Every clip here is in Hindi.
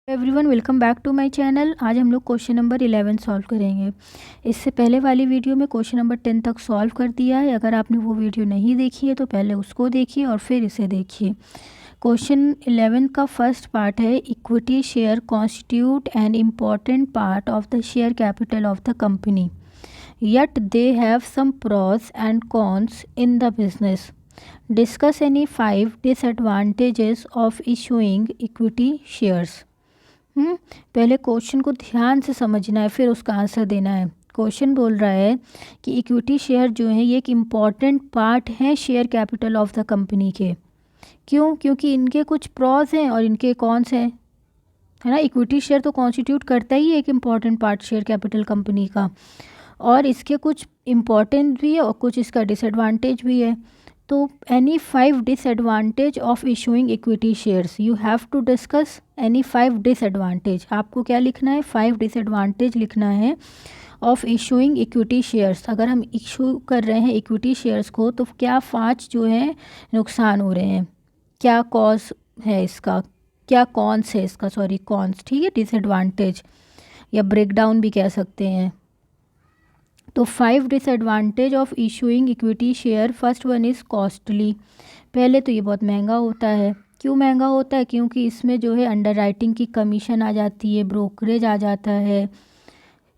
Everyone welcome back to my channel. आज हम लोग क्वेश्चन नंबर 11 सॉल्व करेंगे। इससे पहले वाली वीडियो में क्वेश्चन नंबर 10 तक सॉल्व कर दिया है। अगर आपने वो वीडियो नहीं देखी है तो पहले उसको देखिए और फिर इसे देखिए। क्वेश्चन 11 का फर्स्ट पार्ट है, equity share constitute an important part of the share capital of the company, yet they have some pros and cons in the business. Discuss any 5 disadvantages of issuing equity shares. पहले क्वेश्चन को ध्यान से समझना है, फिर उसका आंसर देना है। क्वेश्चन बोल रहा है कि इक्विटी शेयर जो है ये एक इम्पॉर्टेंट पार्ट है share capital of the company के। क्यों? क्योंकि इनके कुछ प्रॉज हैं और इनके कॉन्स हैं, है ना। इक्विटी शेयर तो कॉन्स्टिट्यूट करता ही है एक important part share capital company का, और इसके कुछ इम्पॉर्टेंट भी है और कुछ इसका डिसएडवांटेज भी है। तो any 5 disadvantage of issuing equity shares, you have to discuss any 5 disadvantage. आपको क्या लिखना है? 5 डिसएडवांटेज लिखना है ऑफ इशूइंग इक्विटी शेयर्स। अगर हम इशू कर रहे हैं इक्विटी शेयर्स को तो क्या 5 जो है नुकसान हो रहे हैं, क्या कॉज है इसका, क्या कॉन्स है इसका, सॉरी कॉन्स, ठीक है, डिसएडवांटेज या ब्रेकडाउन भी कह सकते हैं। तो 5 disadvantage of issuing equity share. First one is costly. पहले तो ये बहुत महंगा होता है। क्यों महंगा होता है? क्योंकि इसमें जो है अंडर राइटिंग की कमीशन आ जाती है, ब्रोकरेज आ जाता है,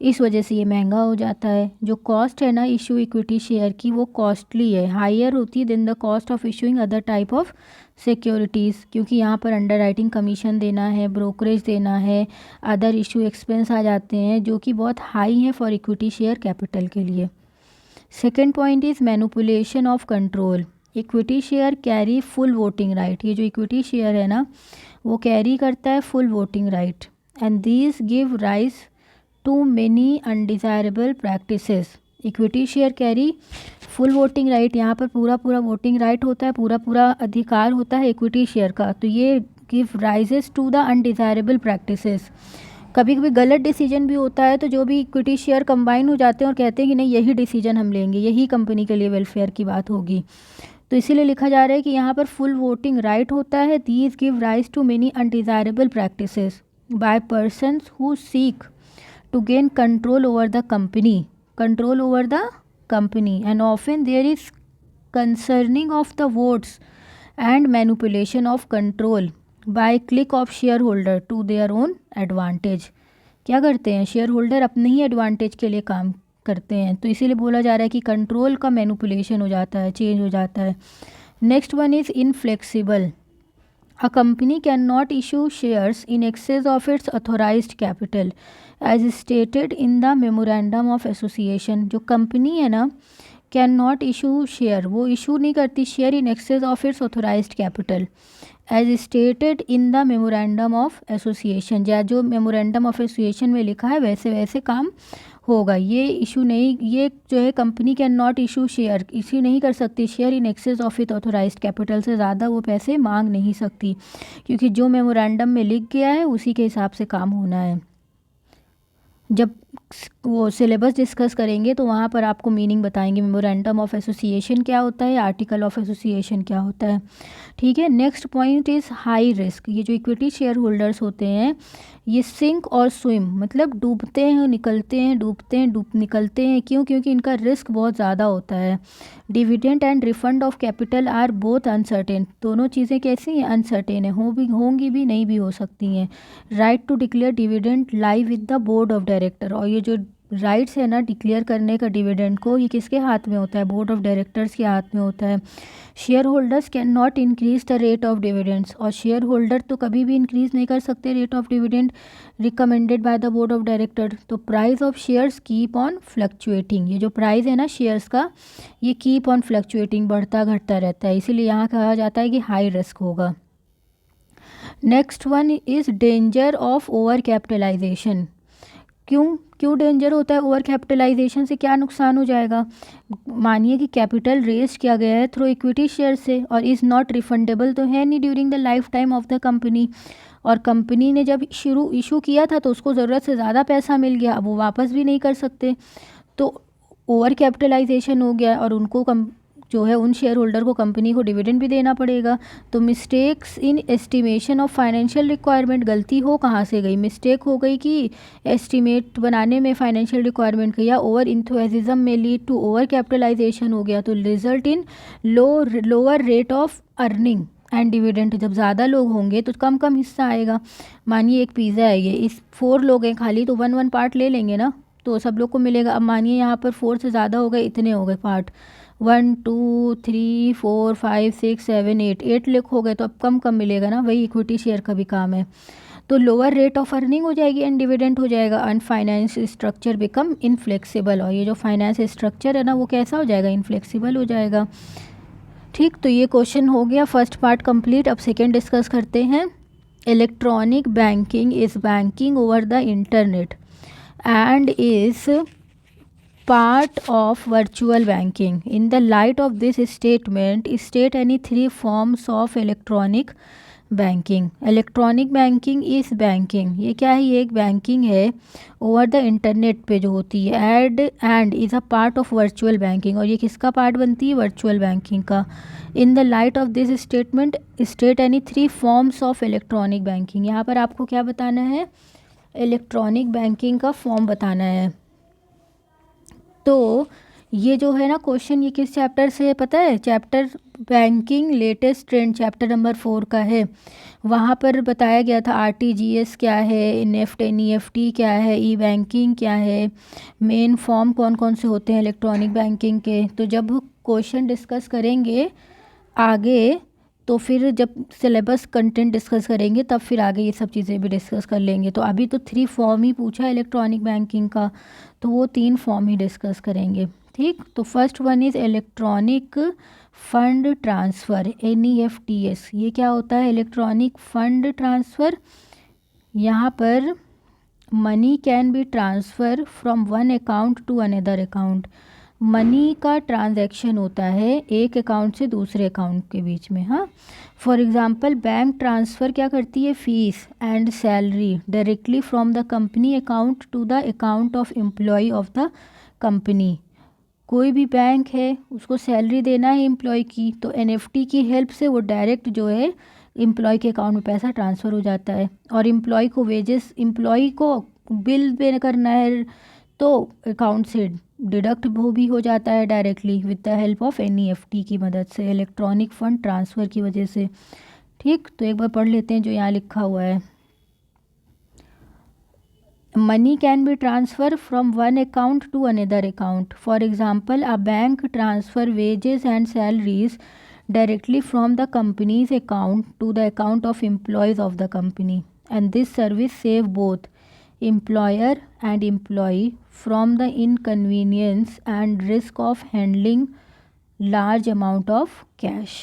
इस वजह से ये महंगा हो जाता है। जो कॉस्ट है ना इशू इक्विटी शेयर की, वो कॉस्टली है, हायर होती है then the cost of issuing other type of securities, क्योंकि यहाँ पर अंडर राइटिंग कमीशन देना है, ब्रोकरेज देना है, अदर इशू एक्सपेंस आ जाते हैं जो कि बहुत हाई हैं फॉर इक्विटी शेयर कैपिटल के लिए। Second point is manipulation of control. Equity share carry full voting right. ये जो इक्विटी शेयर है ना वो कैरी करता है full voting right, and these give rise to many undesirable practices. Equity share carry full voting right, यहाँ पर पूरा पूरा वोटिंग राइट होता है, पूरा पूरा अधिकार होता है इक्विटी शेयर का। तो ये give rises to the undesirable practices. कभी कभी गलत डिसीजन भी होता है, तो जो भी इक्विटी शेयर कंबाइन हो जाते हैं और कहते हैं कि नहीं यही डिसीजन हम लेंगे, यही कंपनी के लिए वेलफेयर की बात होगी, तो इसीलिए लिखा जा रहा है कि यहाँ पर फुल वोटिंग राइट होता है। These give rise to many undesirable practices by persons who seek to gain control over the company, and often there is concerning of the votes and manipulation of control by click of shareholder to their own advantage। क्या करते हैं शेयर होल्डर? अपने ही एडवांटेज के लिए काम करते हैं, तो इसीलिए बोला जा रहा है कि कंट्रोल का मैनिपुलेशन हो जाता है, चेंज हो जाता है। Next one is inflexible. A company cannot issue shares in excess of its authorized capital as stated in the memorandum of association। जो कंपनी है ना कैन नॉट इशू शेयर, वो इशू नहीं करती share in excess of its authorised capital as stated in the memorandum of association. या जो मेमोरेंडम ऑफ एसोसिएशन में लिखा है वैसे वैसे काम होगा। ये इशू नहीं, ये जो है company can not issue share, issue नहीं कर सकती share in excess of it authorised capital, से ज़्यादा वो पैसे मांग नहीं सकती, क्योंकि जो मेमोरेंडम में लिख गया है उसी के हिसाब से काम होना है। जब वो सिलेबस डिस्कस करेंगे तो वहाँ पर आपको मीनिंग बताएंगे मेमोरेंडम ऑफ एसोसिएशन क्या होता है, आर्टिकल ऑफ एसोसिएशन क्या होता है, ठीक है। Next point is high risk. ये जो इक्विटी शेयर होल्डर्स होते हैं ये सिंक और स्विम, मतलब डूबते हैं निकलते हैं, डूबते हैं निकलते हैं। क्यों? क्योंकि इनका रिस्क बहुत ज़्यादा होता है। Dividend and refund of capital R both uncertain. दोनों चीज़ें कैसी हैं? अनसर्टेन है, होंगी भी, नहीं भी हो सकती हैं। Right to declare dividend lie with the board of director. और ये जो राइट्स है ना डिक्लेयर करने का डिविडेंड को, ये किसके हाथ में होता है? बोर्ड ऑफ डायरेक्टर्स के हाथ में होता है। Share holders can not increase the rate of dividends. और शेयर होल्डर तो कभी भी इंक्रीज नहीं कर सकते rate of dividend recommended by the board of director. तो price of shares keep on fluctuating. ये जो प्राइस है ना शेयर्स का ये कीप ऑन फ्लक्चुएटिंग, बढ़ता घटता रहता है, इसीलिए यहाँ कहा जाता है कि हाई रिस्क होगा। Next one is danger of over capitalisation. क्यों डेंजर होता है? ओवर कैपिटलाइजेशन से क्या नुकसान हो जाएगा? मानिए कि कैपिटल रेज किया गया है थ्रू इक्विटी शेयर से और इज़ नॉट रिफंडेबल, तो है नहीं during the life time of the company, और कंपनी ने जब इशू किया था तो उसको ज़रूरत से ज़्यादा पैसा मिल गया, अब वो वापस भी नहीं कर सकते, तो ओवर कैपिटलाइजेशन हो गया और उनको जो है उन शेयर होल्डर को कंपनी को डिविडेंड भी देना पड़ेगा। तो mistakes in estimation of financial requirement, गलती हो कहाँ से गई, मिस्टेक हो गई कि एस्टिमेट बनाने में फाइनेंशियल रिक्वायरमेंट का, या ओवर इंथुजिज्म में लीड टू ओवर कैपिटलाइजेशन हो गया तो result in lower rate of earning and dividend. जब ज़्यादा लोग होंगे तो कम कम हिस्सा आएगा। मानिए एक पिज़्ज़ा है, ये इस 4 लोग हैं खाली, तो 1 पार्ट ले लेंगे ना, तो सब लोग को मिलेगा। अब मानिए यहाँ पर 4 से ज़्यादा हो गए, इतने हो गए पार्ट, 1 2 3 4 5 6 7 8 लोग हो गए, तो अब कम कम मिलेगा ना, वही इक्विटी शेयर का भी काम है। तो लोअर रेट ऑफ अर्निंग हो जाएगी एंड डिविडेंड हो जाएगा, and finance structure become inflexible. और ये जो फाइनेंस स्ट्रक्चर है ना वो कैसा हो जाएगा, इनफ्लेक्सिबल हो जाएगा। ठीक, तो ये क्वेश्चन हो गया फर्स्ट पार्ट कंप्लीट। अब सेकेंड डिस्कस करते हैं। Electronic banking is banking over the internet and is part of virtual banking. In the light of this statement, state any 3 forms of electronic banking. Electronic banking is banking, ये क्या है, ये एक बैंकिंग है ओवर द इंटरनेट पे जो होती है, and is a part of virtual banking, और ये किसका पार्ट बनती है, वर्चुअल बैंकिंग का। In the light of this statement state any 3 forms of electronic banking. यहाँ पर आपको क्या बताना है, इलेक्ट्रॉनिक बैंकिंग का फॉर्म बताना है। तो ये जो है ना क्वेश्चन, ये किस चैप्टर से है पता है, chapter banking latest trend, chapter number 4 का है। वहाँ पर बताया गया था आरटीजीएस क्या है, एनईएफटी क्या है, ई बैंकिंग क्या है, मेन फॉर्म कौन कौन से होते हैं इलेक्ट्रॉनिक बैंकिंग के। तो जब क्वेश्चन डिस्कस करेंगे आगे, तो फिर जब सिलेबस कंटेंट डिस्कस करेंगे तब फिर आगे ये सब चीज़ें भी डिस्कस कर लेंगे। तो अभी तो 3 फॉर्म ही पूछा है इलेक्ट्रॉनिक बैंकिंग का, तो वो 3 फॉर्म ही डिस्कस करेंगे। ठीक, तो first one is electronic fund transfer, NEFTS. ये क्या होता है, इलेक्ट्रॉनिक फंड ट्रांसफ़र। यहाँ पर money can be transfer from one account to another account. Money का ट्रांजैक्शन होता है एक अकाउंट से दूसरे अकाउंट के बीच में। हाँ, फॉर एग्ज़ाम्पल बैंक ट्रांसफ़र क्या करती है, fees and salary directly from the company account to the account of employee of the company. कोई भी बैंक है उसको सैलरी देना है एम्प्लॉय की, तो एनएफटी की हेल्प से वो डायरेक्ट जो है एम्प्लॉय के अकाउंट में पैसा ट्रांसफ़र हो जाता है। और एम्प्लॉय को वेजेस, एम्प्लॉय को बिल पे करना है तो अकाउंट से डिडक्ट वो भी हो जाता है directly with the help of NEFT की मदद से, इलेक्ट्रॉनिक फ़ंड ट्रांसफ़र की वजह से। ठीक, तो एक बार पढ़ लेते हैं जो यहाँ लिखा हुआ है। Money can be transfer from one account to another account. For example, a bank transfer wages and salaries directly from the company's account to the account of employees of the company, and this service save both employer and employee from the inconvenience and risk of handling large amount of cash.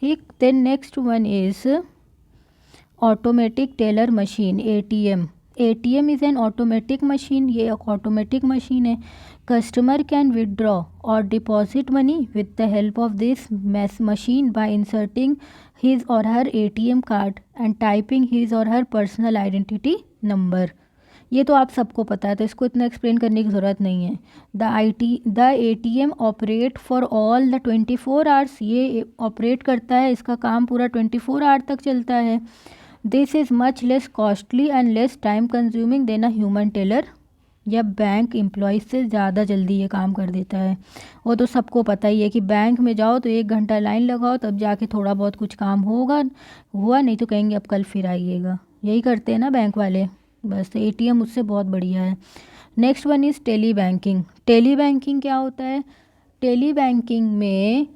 ठीक, then next one is automatic teller machine, ATM. ATM is an automatic machine, ये एक ऑटोमेटिक मशीन है। कस्टमर कैन विदड्रॉ और deposit money with the help of this machine bye inserting his और हर ATM card and typing his और हर पर्सनल आइडेंटिटी नंबर। ये तो आप सबको पता है, तो इसको इतना एक्सप्लेन करने की ज़रूरत नहीं है। The ATM operate for all the 24 hours, ये ऑपरेट करता है, इसका काम पूरा 24 आवर तक चलता है। This is much less costly and less time consuming than a human teller. या बैंक एम्प्लॉय से ज़्यादा जल्दी ये काम कर देता है। वो तो सबको पता ही है कि बैंक में जाओ तो 1 घंटा लाइन लगाओ तब जाके थोड़ा बहुत कुछ काम हुआ नहीं तो कहेंगे अब कल फिर आइएगा। यही करते हैं ना बैंक वाले, बस ATM उससे बहुत बढ़िया है। Next one is tele banking. Tele banking क्या होता है, टेली बैंकिंग में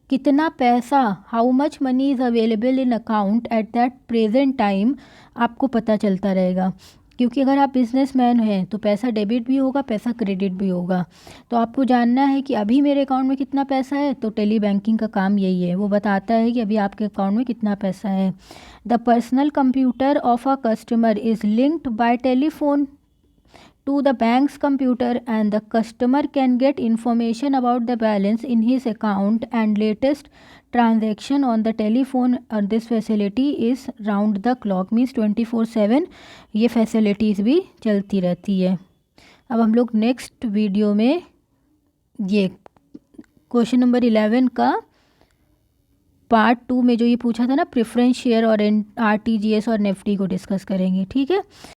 कितना पैसा, how much money is available in account at that present time आपको पता चलता रहेगा। क्योंकि अगर आप बिजनेसमैन हैं तो पैसा डेबिट भी होगा, पैसा क्रेडिट भी होगा, तो आपको जानना है कि अभी मेरे अकाउंट में कितना पैसा है। तो टेली बैंकिंग का काम यही है, वो बताता है कि अभी आपके अकाउंट में कितना पैसा है। The personal computer of a customer is linked by telephone to the bank's computer, and the customer can get information about the balance in his account and latest transaction on the telephone. And this facility is round the clock, means 24/7 ये फैसिलिटीज़ भी चलती रहती है। अब हम लोग नेक्स्ट वीडियो में ये क्वेश्चन नंबर 11 का पार्ट 2 में जो ये पूछा था ना, प्रेफरेंस शेयर और RTGS और निफ्टी को डिस्कस करेंगे, ठीक है।